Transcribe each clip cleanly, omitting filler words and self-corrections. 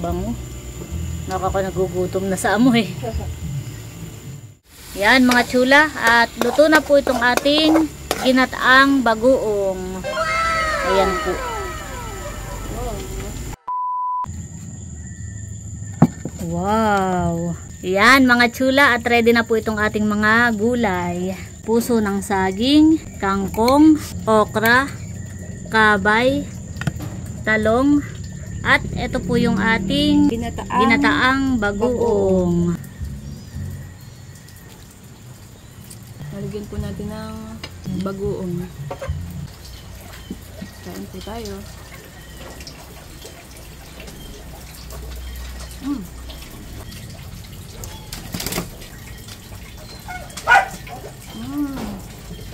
bango. Nakaka-nagugutom na sa amoy. Yan mga chula, at luto na po itong ating ginataang bagoong. Ayan po. Wow! Yan mga chula, at ready na po itong ating mga gulay. Puso ng saging, kangkong, okra, kabay, talong, at ito po yung ating ginataang bagoong. Lalagyan po natin ng bagoong. Kain po tayo.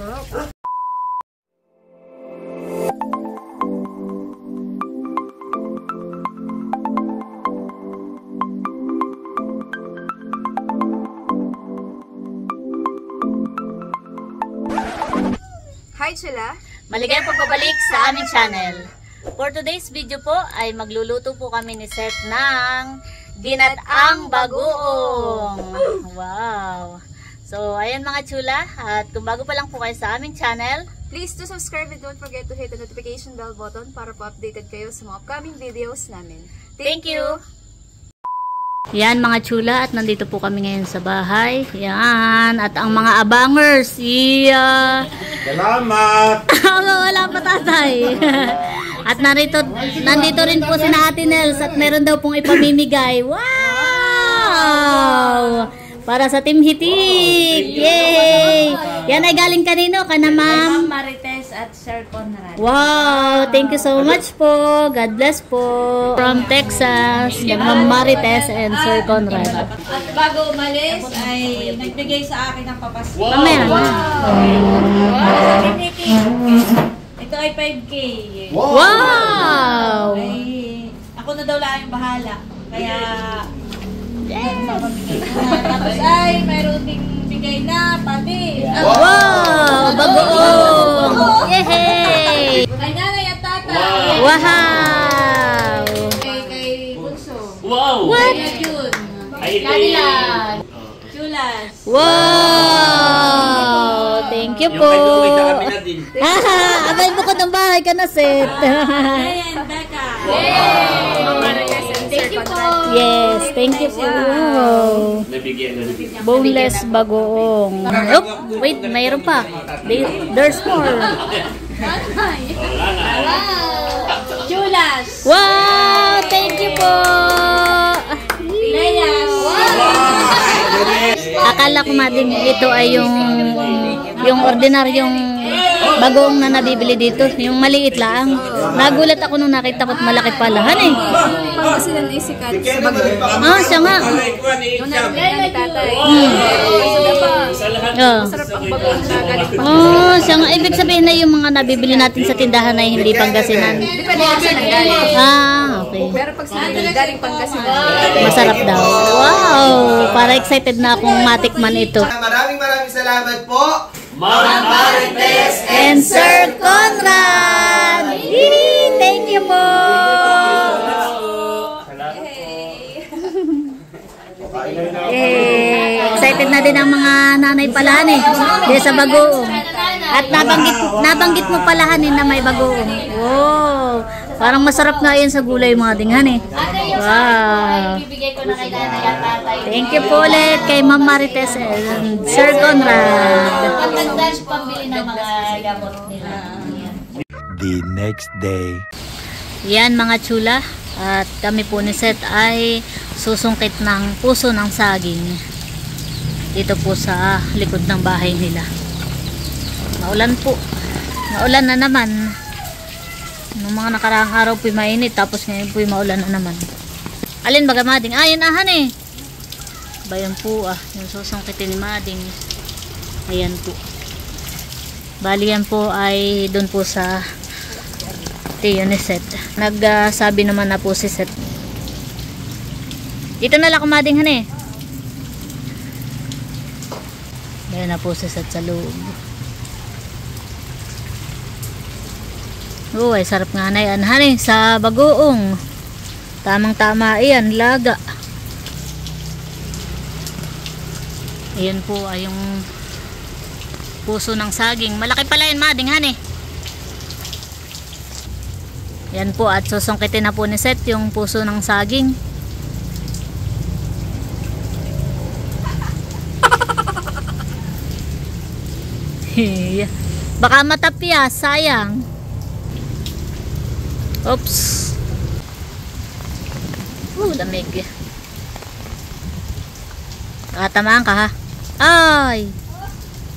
Sarap. Hi Chula! Maligayang pagbabalik sa aming channel. For today's video po ay magluluto po kami ni Seth ng ginataang bagoong. Wow! So ayan mga chula, at kung bago pa lang po kayo sa aming channel, Please do subscribe and don't forget to hit the notification bell button para po updated kayo sa mga upcoming videos namin. thank you! Yan mga chula, at nandito po kami ngayon sa bahay. Yan, at ang mga abangers, Salamat! wala pa tatay. At nandito rin po si Ate Nels, at meron daw pong ipamimigay. Wow! Para sa Team Hitik! Yay! Yan ay galing kanino? Kana Ma'am Marites at Sir Conrad. Wow! Thank you so much po. God bless po. From Texas, Ma'am Marites and Sir Conrad. At bago umalis ay nagbigay sa akin ng papasko. Mamaya na. Ito ay 5K. Wow! Ay, ako na daw lang yung bahala. Kaya tapos ay mayroon ding bigay na pati. Wow! Bagoong! Yehey! Kay nanay at tatay. Wow! Kay Bunso. Wow! What? Kaya Jun. Ay, Kanilang. Chulas. Wow! Thank you Yung po. kay Louie sa kami na din. Abay mo ko ng bahay ka na, Seth. Ayan, Becca. Thank you po! Yes, thank you po. Wow. Nabigyan na. Boneless bagoong. Oop, wait, mayroon pa. There's more. Chulas. Wow! Thank you po. Leyas. Akala ko mading ito ay yung ordinaryong bagoong na nabibili dito. Yung maliit lang. Nagulat ako nung nakita ko't malaki palahan eh. Pangasinan ay sikat sa bagoong. Ah, siya nga. Yung narinig ni tatay. Oh. Masarap ang bagoong na galing pa. Oh, siya nga. Ibig sabihin na yung mga nabibili natin sa tindahan ay hindi Pangasinan. Depende kung saan ang galing. Ah, okay. Pero pag saan galing Pangasinan. Masarap daw. Wow! Para excited na akong matikman ito. Maraming salamat po. Ma'am Marites And Sir Conrad! Yee! Thank you po! Excited na din ang mga nanay palahan eh. Di sa bagoong. At nabanggit mo palahan eh na may bagoong. Wow! Parang masarap nga yan sa gulay mga dinghan eh. Wow! Thank you po ulit kay Ma'am Marites and Sir Conrad. The next day. Yan mga chula, at kami po ni Seth ay susungkit ng puso ng saging dito po sa likod ng bahay nila. Maulan po, maulan na naman. Noong mga nakaraang araw po mainit, tapos ngayon po maulan na naman. Alin baga mading? Ah, yan ahan eh. Bayan po yung susungkitin ni mading. Ayan po. Bali yan po ay doon po sa tiyo ni Seth. Nagsabi naman na po si Seth. Dito na lang kumading han eh. Ayan na po si Seth sa loob. Ay sarap nga na yan han eh, sa bagoong. Tamang-tama yan, laga. Ayan po ay yung puso ng saging. Malaki pala yan, mading, hani. Yan po, at susungkitin na po ni Seth yung puso ng saging. Baka matapyas, sayang. Oops. Lamig. Tamaan ka ha. Ay,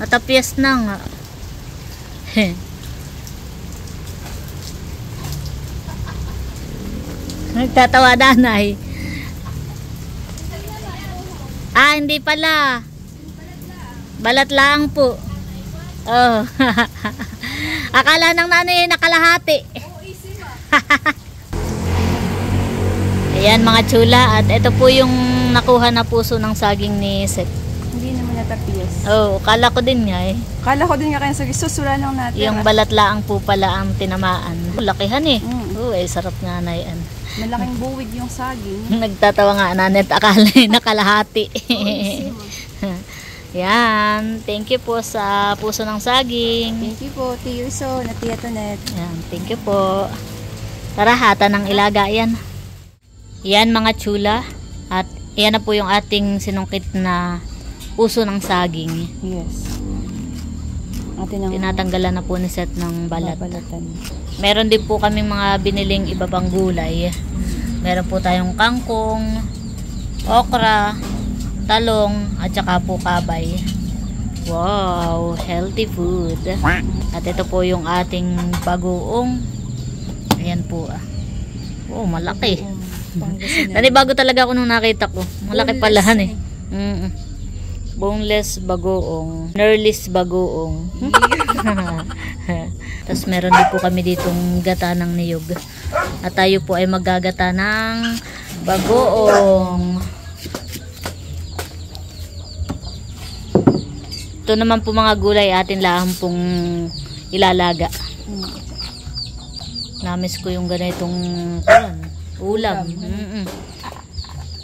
matapyas na nga. Nagtatawa nanay. Hindi pala. Balat lang po. Oh. Akala ng nanay nakalahati. Ayan mga chula, at ito po yung nakuha na puso ng saging ni Seth. Hindi naman natapiyas. Oh, kala ko din nga eh. Kala ko din nga kaya susula lang natin. Yung balat laang po pala ang tinamaan. Lakihan eh. Sarap nga na yan. Malaking buwig yung saging. Nagtatawa nga nanet, akala nakalahati. Yan, thank you po sa puso ng saging. Thank you po, Tiyo Iso, na Tia Tonet. Yan, thank you po. Tara, hata ng ilaga yan. Yan mga chula, at yan na po yung ating sinungkit na puso ng saging. Yes. Atin ang Tinatanggalan na po ni Seth ng balat. babalatan. Meron din po kaming mga biniling iba pang gulay. Meron po tayong kangkong, okra, talong, at saka po kabay. Wow, healthy food. At ito po yung ating bagoong. Ayan po. Oh, malaki. Nanibago talaga ako nung nakita ko. Malaki palahan eh. Boneless bagoong. Nerless bagoong. Tapos meron din po kami ditong gata ng niyog. At tayo po ay maggagata ng bagoong. Ito naman po mga gulay atin lang pong ilalaga. Namis ko yung ganitong ulam.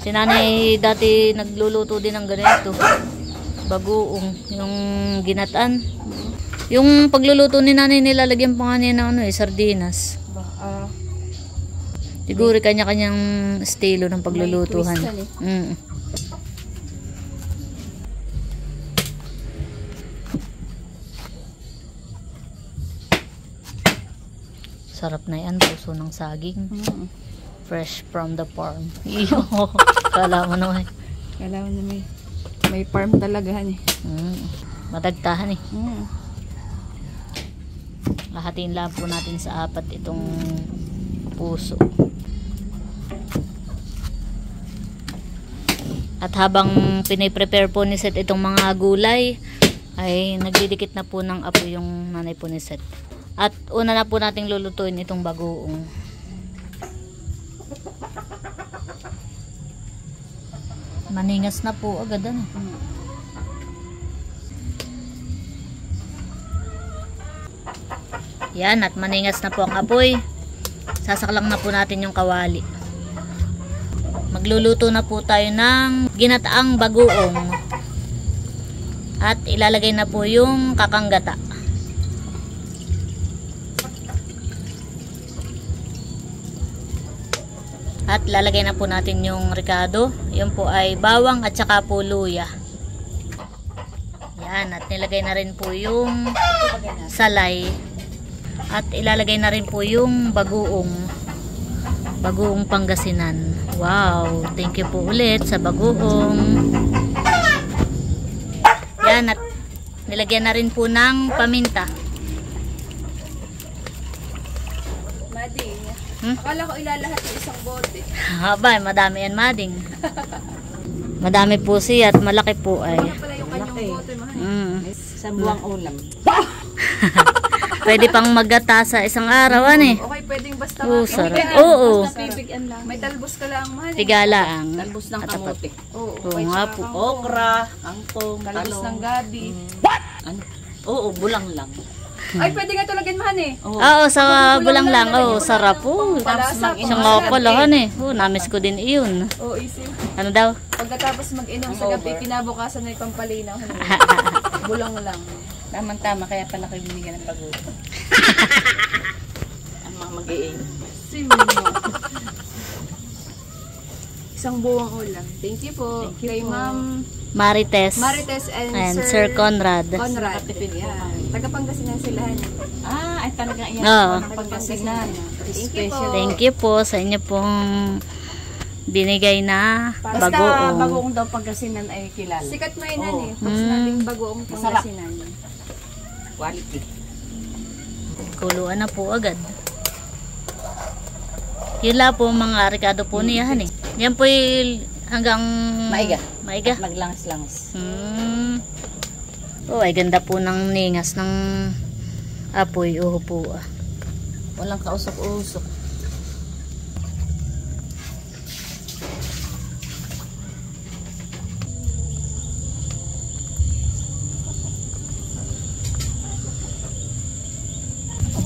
Si nanay dati nagluluto din ng ganito. Bagoong, yung ginataan. Yung pagluluto ni nanay nilalagyan pa nga niya ng sardinas. Siguro kanya-kanyang estilo ng paglulutuhan. Sarap na yan, puso ng saging. Fresh from the farm. Kala mo naman. Kala mo na may farm talaga eh. Matagtahan eh. Lahatiin lang po natin sa apat itong puso. At habang piniprepare po ni Seth itong mga gulay, ay nagdidikit na po ng apo yung nanay po ni Seth. At una na po nating lulutuin itong bagoong. Maningas na po agad ano. Yan, at maningas na po ang apoy. Sasaklang na po natin yung kawali. Magluluto na po tayo ng ginataang bagoong. At ilalagay na po yung kakanggata. At lalagay na po natin yung ricado. Yun po ay bawang at saka po luya. Yan, at nilagay na rin po yung salay. At ilalagay na rin po yung bagoong. Bagoong Pangasinan. Wow, thank you po ulit sa bagoong. Yan, at nilagyan na rin po ng paminta. Mading. Akala ko ilalahat ng isang bote. Haba, madami yan mading. Madami po siya at malaki po ay. Pala yung kanyang bote, mahal. Sa buwang ulam. Pwede pang maggata sa isang araw eh. Okay, pwedeng basta Sarap. Oo. pipigan lang. May talbos ka lang, mahal. Tigala ang Talbos ng kamote. Oo nga po. Okra, angkong, Talbos ng talong. gabi. Ano? Oo, bulang lang. Ay, pwede nga tulagin mahan eh. Oo, sa bulang lang. Oo, sarap po. Palasa. Siya nga pala eh. Oo, namiss ko din iyon. Oo, easy. Ano daw? Pagkatapos mag-inom sa gabi, kinabukasan na yung pampalinaw. Bulang lang. Tama-tama, kaya pala kayo binigyan ng bago. Ang mga mag-iing. Isang buwang ulam. Thank you po. Kay Ma'am Marites. Marites And Sir Conrad. Conrad. Yan. Taga-Pangasinan sila. Ay talagang iyan. Oo. Ng Pangasinan. Thank you po. Thank you po sa inyo pong binigay na Basta bagoong. bagoong daw Pangasinan ay kilala. Sikat mainan eh. Pag sinabing bagoong Pangasinan. Quality. Kuluan na po agad. Yun lang po mga rekado po niyahan eh. Yan po hanggang Maiga. Maiga. Maglangas-langas. Oh, ay ganda po ng ningas ng apoy. Uho po ah. Walang kausok-usok.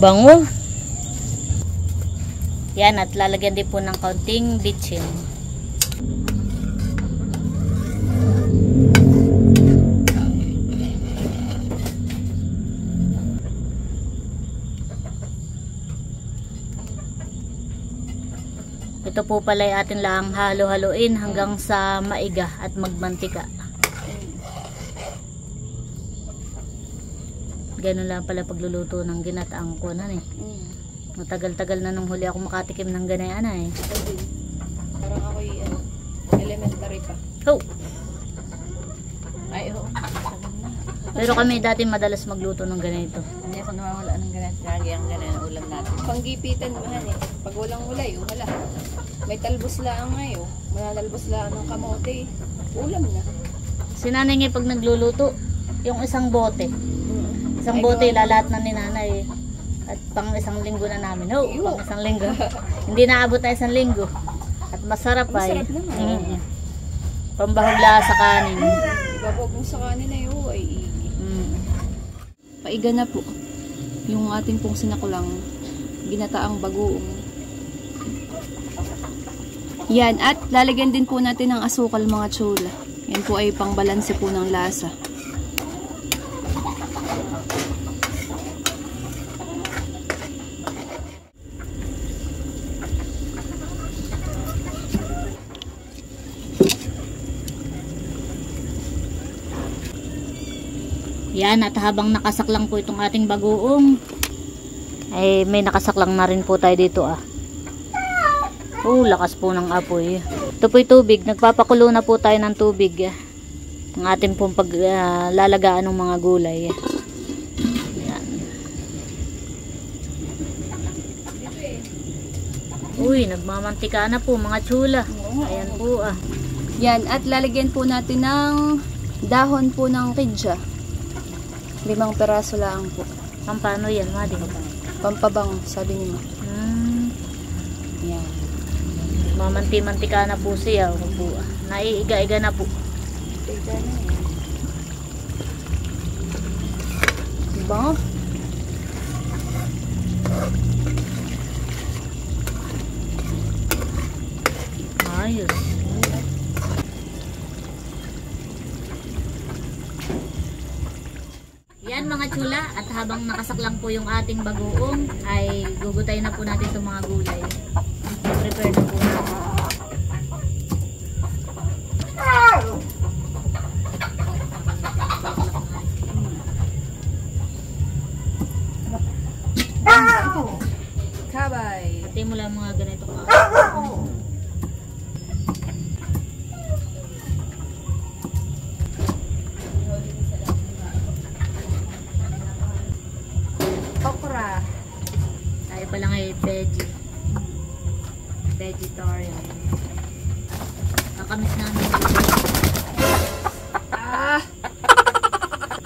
Bango. Yan, at lalagyan din po ng kaunting bitchin. Ito po pala ay atin lang halo-haloin hanggang sa maiga at magmantika. Ganun lang pala pagluluto ng ginataang kunan eh. Matagal-tagal na nung huli ako makatikim ng ganayan eh. Parang ako'y elementary pa. Oh. Ay, oo. Pero kami dati madalas magluto ng ganito. Hindi ako nawawala ng ganyan. Lagi ang ganyan ang ulam natin. Panggipitan mahan eh. Pag walang ulay, wala. May talbos lang ngayon. Malalabos lang ng kamote. Ulam na. Si nanay nga pag nagluluto, yung isang bote. Isang bote lalat na ni nanay. At pang isang linggo na namin. Oh, pang isang linggo. Hindi naabot na isang linggo. At masarap ay. Masarap naman. Pambahula sa kanin. Ibabog mo sa kanin ay Paiga na po. Yung ating pong sinakulang ginataang bagoong. Yan. At lalagyan din po natin ng asukal mga tsula. Yan po ay pangbalanse po ng lasa. Yan, at habang nakasaklang po itong ating bagoong, ay may nakasaklang na rin po tayo dito ah. Oh, lakas po ng apoy. Ito po'y tubig. Nagpapakulo na po tayo ng tubig. Ang ating pong paglalagaan ng mga gulay. Yan. Uy, nagmamantika na po mga tsula. Ayan po ah. Yan. At lalagyan po natin ng dahon po ng kidya. 5 peraso lang po. Pampano yan, Madi? Pampabang, sabi niyo. Yan. Mamanti-mantika na po siya. Po. Naiiga-iga na po. Diba? Ayos. Yan mga tsula, at habang nakasaklang po yung ating bagoong, ay gugutay na po natin itong mga gulay. Prepare na po natin. Kabay. Pati mo lang mga ganito ka. Okra. Tayo pa lang ay vegetarian. Kakamis namin.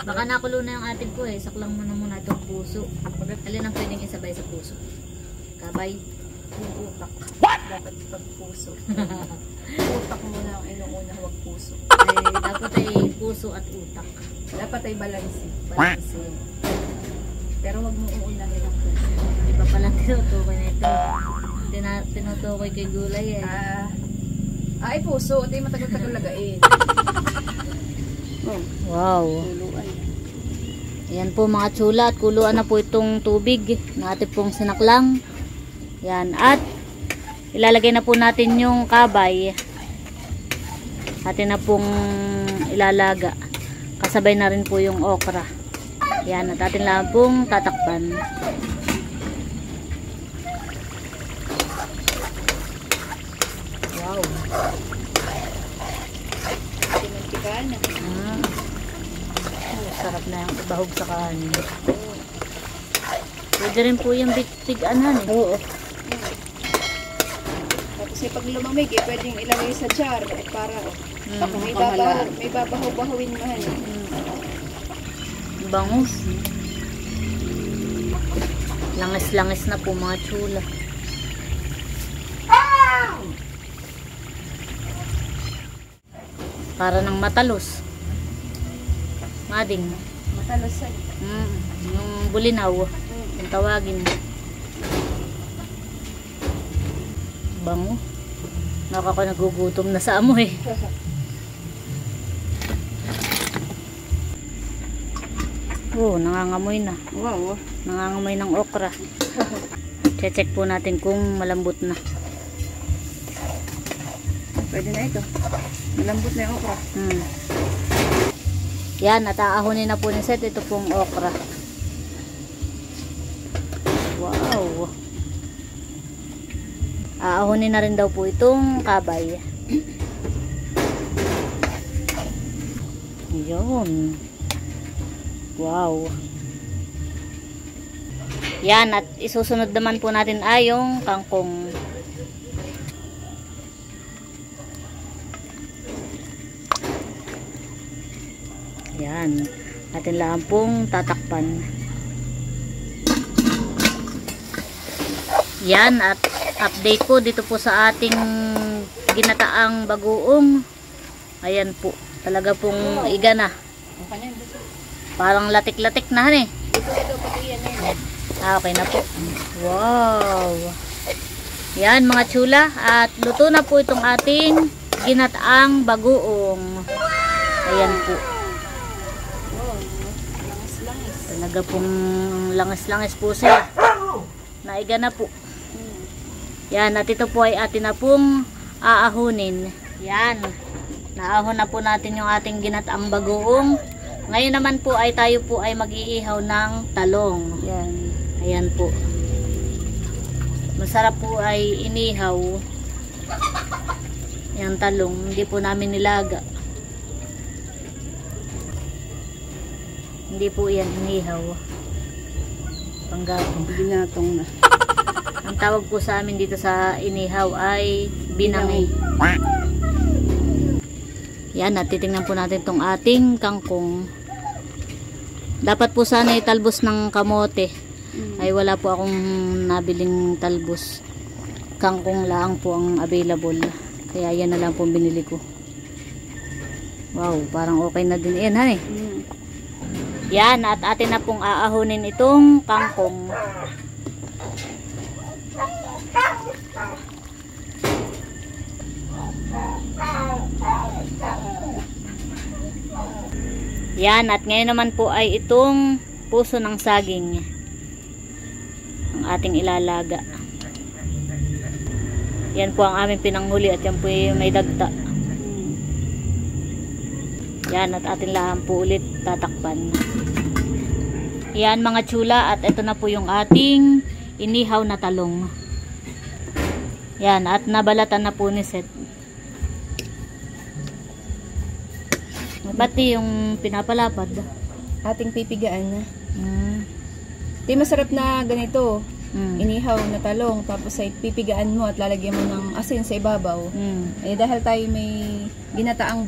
Baka nakulo na yung ating po eh. Saklang mo na muna itong puso. Alin ang pwedeng isabay sa puso? Kabay. Yung utak. What? Dapat pag puso. Utak mo na ang inuuna, huwag puso. Ay, dapat ay puso at utak. Dapat ay balansi. Balansi. Pero wag mo uulan din ako. Di ba pala tinutukoy na ito? Tinutukoy kay gulay eh. Ay puso, ito yung matagal-tagal lagain. Wow. Tuluan. Yan po mga chula, at kuluan na po itong tubig na ating pong sinaklang. Yan, at ilalagay na po natin yung kabay. Atin na pong ilalaga. Kasabay na rin po yung okra. Yan, at atin lang pong tatakpan. Wow. Pinantikan na. Sarap na yung ibahog sa kanin. Pwede rin po yung bitiganan eh. Oo. Tapos pag lumamig pwedeng ilagay sa jar para may babahaw-bahawin mo han. Bangus. Langis-langis na po mga chula. Para ng matalos. Mading. Matalasan. Yung bulinaw. Yung tawagin. Bango. Nakaka-nagugutom na sa amoy. Nangangamoy na. Wow. Nangangamoy ng okra. Check po natin kung malambot na. Pwede na ito. Malambot na yung okra. Yan, at aahonin na po ni Seth ito pong okra. Wow. Aahonin na rin daw po itong kabay. Yun. Wow. Yan, at isusunod naman po natin ay yung kangkong. Yan. Atin lang pong tatakpan. Yan, at update po dito po sa ating ginataang bagoong. Ayan po. Talaga pong iga na. Parang latik-latik na eh. Okay na po. Wow. Yan mga chula. At luto na po itong ating ginataang bagoong. Ayan po. Talaga pong langis-langis po siya. Naiga na po. Yan, at ito po ay atin na pong aahunin. Yan. Naahon na po natin yung ating ginataang bagoong. Ngayon naman po ay tayo po ay mag-iihaw ng talong. Yan. Ayan po. Masarap po ay inihaw. Yung talong, hindi po namin nilaga. Hindi po yan inihaw. Panggapong. Binatong na. Ang tawag po sa amin dito sa inihaw ay binangay. Yan, at titingnan po natin tong ating kangkong. Dapat po sana italbos ng kamote. Ay wala po akong nabiling talbos. Kangkong lang po ang available. Kaya yan na lang po binili ko. Wow, parang okay na din yan, ha eh. Yan, at atin na pong aahonin itong kangkong. Yan, at ngayon naman po ay itong puso ng saging ang ating ilalaga. Yan po ang aming pinanghuli at yan po may dagta. Yan, at atin lang po ulit tatakpan. Yan mga chula, at ito na po yung ating inihaw na talong. Yan, at nabalatan na po ni Seth. Pati yung pinapalapad. Ating pipigaan na. Di masarap na ganito. Inihaw na talong. Tapos ay pipigaan mo at lalagyan mo ng asin sa ibabaw. Eh dahil tayo may ginataang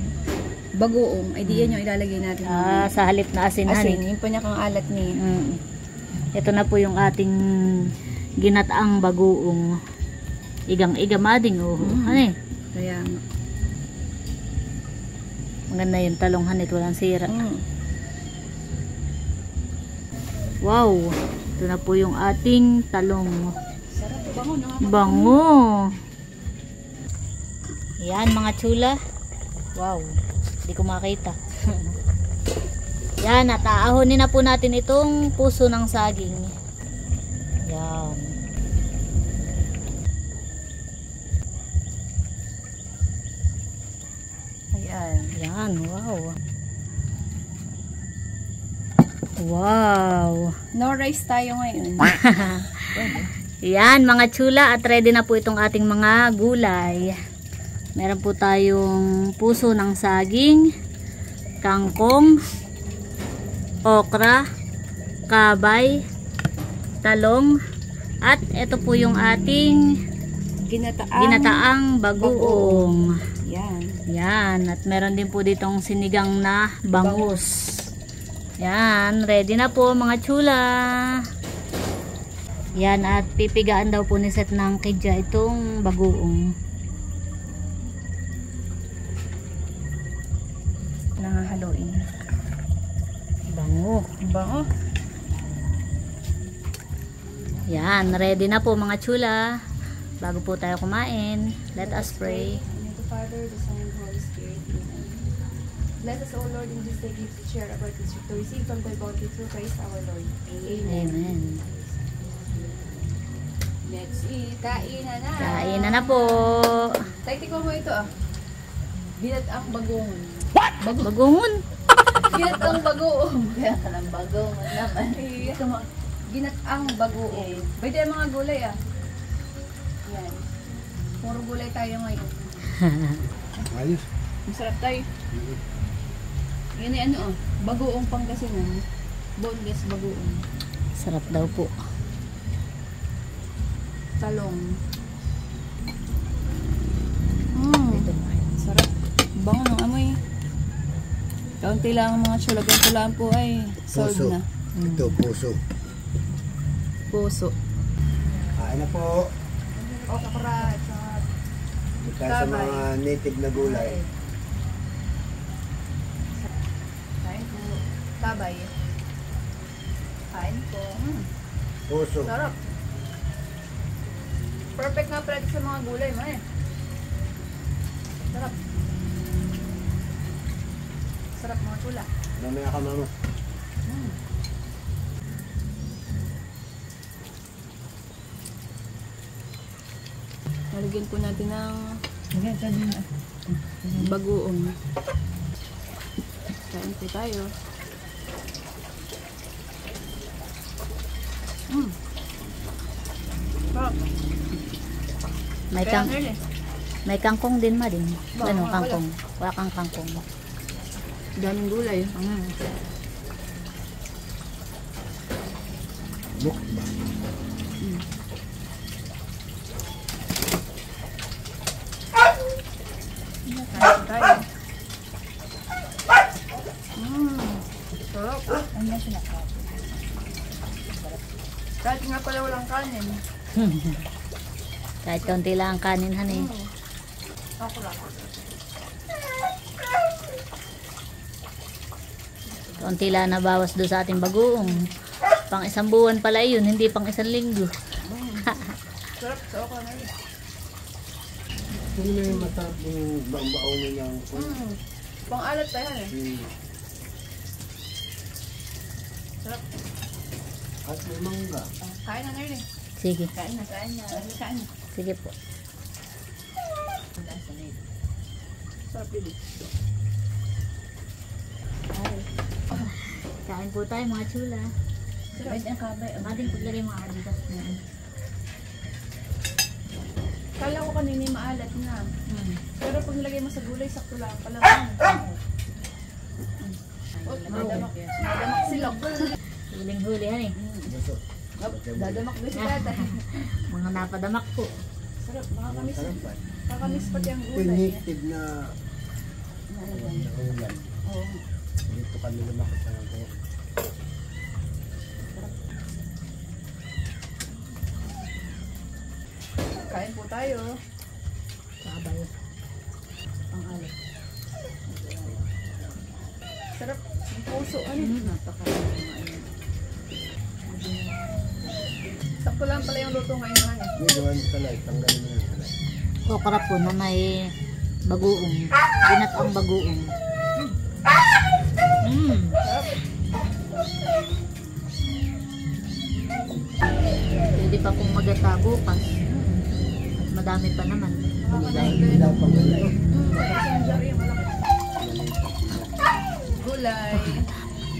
bagoong, ay di yan yung ilalagay natin. Sa halip na asin. Asin, yung panyakang alat niya. Ito na po yung ating ginataang bagoong. Igang-iga mading. Ano eh? Kaya maganda yung talong hanit, walang sira. Wow, ito na po yung ating talong. Sarap, bango na. Bango. Yan mga chula. Wow, hindi ko makita. Yan, at aahonin na po natin itong puso ng saging. Yan. Ayan. Yan, wow. Wow. No rice tayo ngayon. Yan mga chula, at ready na po itong ating mga gulay. Meron po tayong puso ng saging, kangkong, okra, kabay, talong, at ito po yung ating ginataang bagoong. Yan. Yan, at meron din po ditong sinigang na bangus. Yan, ready na po mga chula. Yan, at pipigaan daw po ni Seth ng kidya itong bagoong. Nangahaluin. Bango. Bango. Yan, ready na po mga chula. Bago po tayo kumain, let us pray. Amen. The Father, the Son, and the Holy Spirit. Amen. Bless us, O Lord, in this day gives to share about this to receive from thy bounty through Christ our Lord. Amen. Amen. Let's eat. Kain na na. Kain na na po. Tay, tikman mo ito ah. Binat ang bagoong. Bagoongon. Binat ang bagoong. Kaya ka ng bagong naman. Ito mo. Binat ang bagoong. Pwede ang mga gulay ah. Yan. Puro gulay tayo ngayon. Ayos. Masarap tayo. Yan ay ano ah. Bagoong Pangasinan. Boneless bagoong. Sarap daw po. Talong. Sarap. Bango ng amoy. Kaunti lang ang mga chula. Ganito lang po ay sold Puso. na. Ito, puso. Puso. Kain na po. O kapara. Ika sa mga native na gulay. Kain po. Tabay. Kain po. Puso. Sarap. Perfect na pala sa mga gulay mo eh. Sarap. Sarap mga chula. Mamaya ka mama. Nalagyan po natin ng bagoong. Kain po tayo. Sarap. May Kaya kang ano yun eh. may kangkong din ma din. Ano wala. kangkong? Wala kang kangkong. Daming gulay. Mukbang. Kain po tayo. Sarap. Kahit nga pala walang kanin. Kahit kaunti lang ang kanin han eh. Ako lang. Kaunti lang nabawas doon sa ating bagoong. Pang isang buwan pala yun, hindi pang isang linggo. Sarap. So ako na rin. Ano na yung matap yung baong nilang Pang-alat tayo eh. Sarap. at may mangga. Kain na rin eh. Sige, Kain na. Kain na. sige po. Sarap din. Kain po tayo mga chula. Pwede ang kabay. Mating paglagay mga adidas na. Kala ko kanina maalat na. Pero pag nilagay mo sa gulay, sakto lang pala. Dadamak silok. Huling-huli han eh. Dadamak din si tatay. Mga napadamak po. Sarap, makakamis. Sarap ba? Makakamis pati ang Ito yung gulay. native na ulam. Oo. Dito kami lumakot sa ng Kain po tayo. Sabay. Pang-alat. Sarap. Ang puso. Ano? Sakto lang pala yung luto ngayon ha. May gawan talay, tanggalin mo yung talay. Okra po na may bagoong. Ginat ang bagoong. Pwede pa pong magata bukas. At madami pa naman. Wala pang galay. Gulay.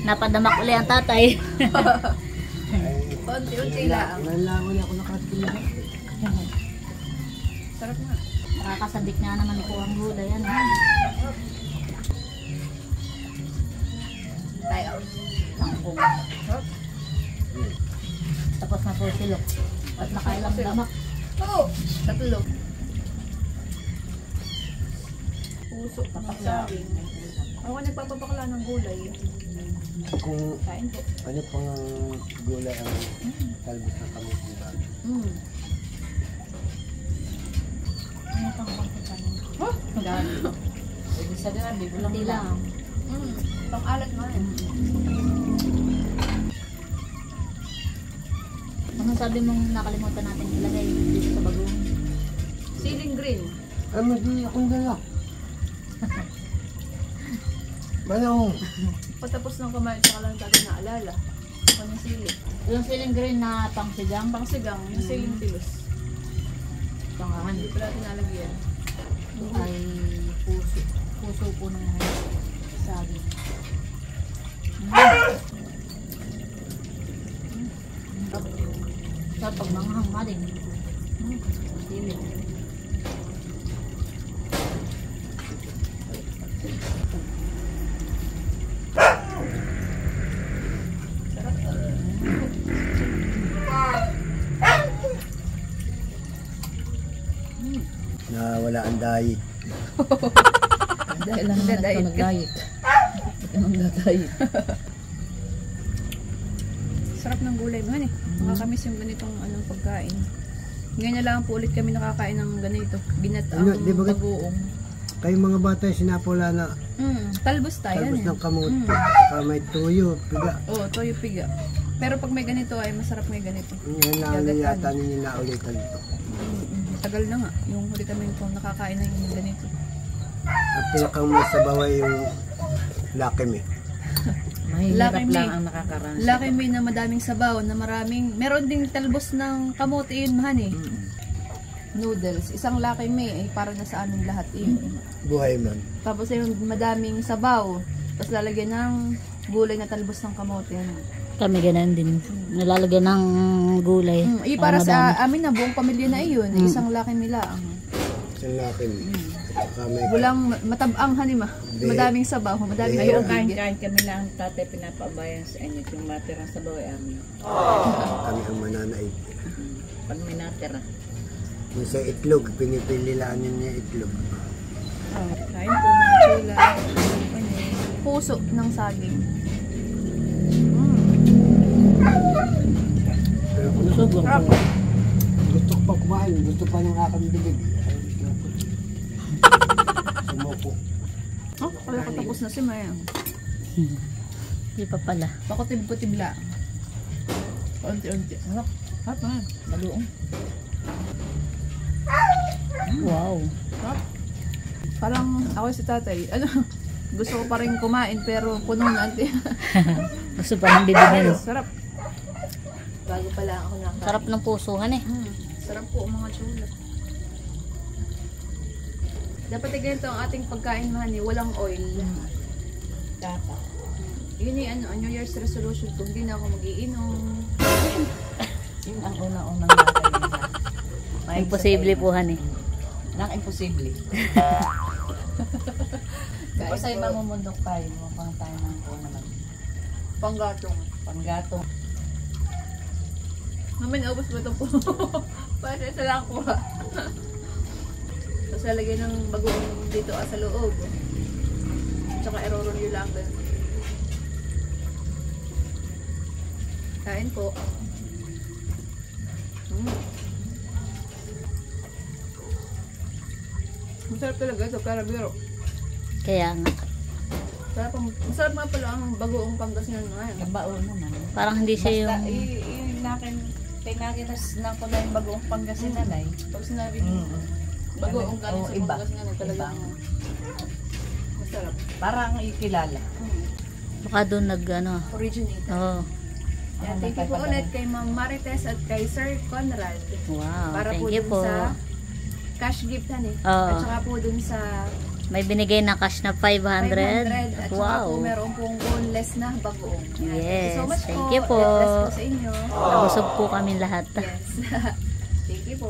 Napadamak uli ang tatay. Unti-unti lang. Nalangon ako nakatulog. Sarap nga. Nakakasabik nga naman po ang gulay. Ano? Tayo. Tangkong. Tapos na po silok. At nakailang damak. Oo. Tatlo. Puso. Saging. Ako nagpapabakla ng gulay. Kung Kain po. ano pang gulay ang talbos na kamot ng bago. Ano pang pagkakan? Oh, dami. Pwede sa grabe, bulang Hindi lang. Pang-alat mo yan. Ano sabi mong nakalimutan natin ilagay dito sa bagoong? Ceiling green. Ay, hindi akong dala. Manong. Patapos ng kumain sa lang tayo naalala. Ako ng sili. Yung siling green na pangsigang, Pangsigang, yung siling tilos. pangahan Hindi pala tinalagyan. ay puso. Puso po ng saging. Sa pag manghang nga din. Sili. Na wala ang diet. Dahil lang Nagda-diet ka. nag-diet. Anong nag-diet? Sarap ng gulay mo, Nakakamiss yung ganitong anong pagkain. Ngayon na lang po ulit kami nakakain ng ganito. Ginataang Ano, di ba bagoong. Kayong mga bata sinapula na Talbos tayo. talbos ng kamot. Saka may tuyo, piga. Oo, toyo piga. Pero pag may ganito ay masarap may ganito. Yan lang Gagatan. yata ninyo naulitan ito. Tagal na nga. Yung huli kami kung nakakain na yung ganito. Ang pinakang masabaw ay yung Lucky Me. Mahirap Laki lang may- ang nakakaranas. Laki may na madaming sabaw, na maraming, meron ding talbos ng kamote yun, mahani. Noodles. Isang laki may ay para na sa amin lahat yun. Buhay man. Tapos yung madaming sabaw. Tapos lalagyan ng gulay na talbos ng kamote. Yan. Kami ganun din. Nalalagyan ng gulay. Para madami. sa amin na buong pamilya na iyon. Isang laki nila. Isang Lucky Me. At saka may Walang matabang hanima. Madaming sabaw. Madaming Ngayon, kamote. kain kami lang tatay pinapabayan sa inyo. Yung matirang sa baway amin. kami ang mananaig. Pag may natira. Yung sa itlog, pinipililaan niya itlog. Kain po mga chula. Puso ng saging. Pero kung Sarap. gusto ko pa kumain, gusto pa ng aking bibig. Sumuko. Oh, kaya katapos na si Maya. Hindi pa pala. Pakutib-kutib lang. Unti-unti. Sarap. Sarap na. Maluong. Wow. Sarap. Parang ako si tatay. Gusto ko pa rin kumain pero puno na ante. Gusto pa ng bibigyan. Sarap. Bago pala ako nakain. Sarap ng pusuhan eh. Sarap po mga chula. Dapat ay ganito ang ating pagkain, mahani. Walang oil. Tapa. Yun yung New Year's resolution ko. Hindi na ako magiinom. Yun ang unang-unang nakain. Imposible po han eh. Nang imposible. Tapos ay mamumundok tayo. Mapang tayo ng po naman. Panggatong. Panggatong. Mamin, ubos ba ito po? Para isa lang ko ha. Tapos lalagay ng bagoong dito sa loob. Tsaka eroror yung lang din. Kain po. Masarap talaga ito, pero biro. Kaya nga. Masarap nga pala ang bagoong Pangasinan ngayon. Kabao naman. Parang hindi siya Basta yung... yung nakin Pinaginas na ko na yung bagoong Pangasinan ay. Pag sinabi mo, bagoong galing sa iba. Pangasinan, talagang Iba. masarap. Parang ikilala. Baka doon nag ano. Originator. Oh. Yeah, thank you po ulit kay Ma'am Marites at kay Sir Conrad. Wow. Para po Thank you dun po. sa cash gift eh. Oo. At saka po dun sa May binigay na cash na 500. 500. At saka po Wow. meron pong boneless na bagoong. Yan. Thank you so Yes, much thank po. you po. God bless po sa inyo. Nabusog po kami lahat. Yes. Thank you po.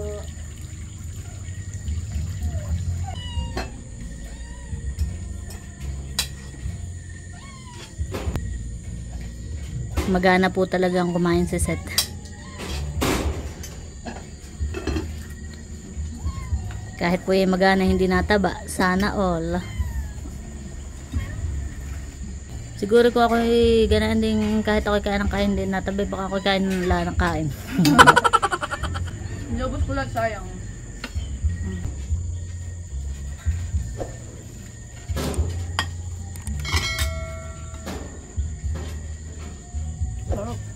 Magana po talagang kumain si Seth. Kahit po yung magana hindi nataba, sana all. Siguro ko ako ganaan din, kahit ako kain ng kain din natabi, baka ako kain wala ng kain. Nilubos ko lang, sayang. Sarap.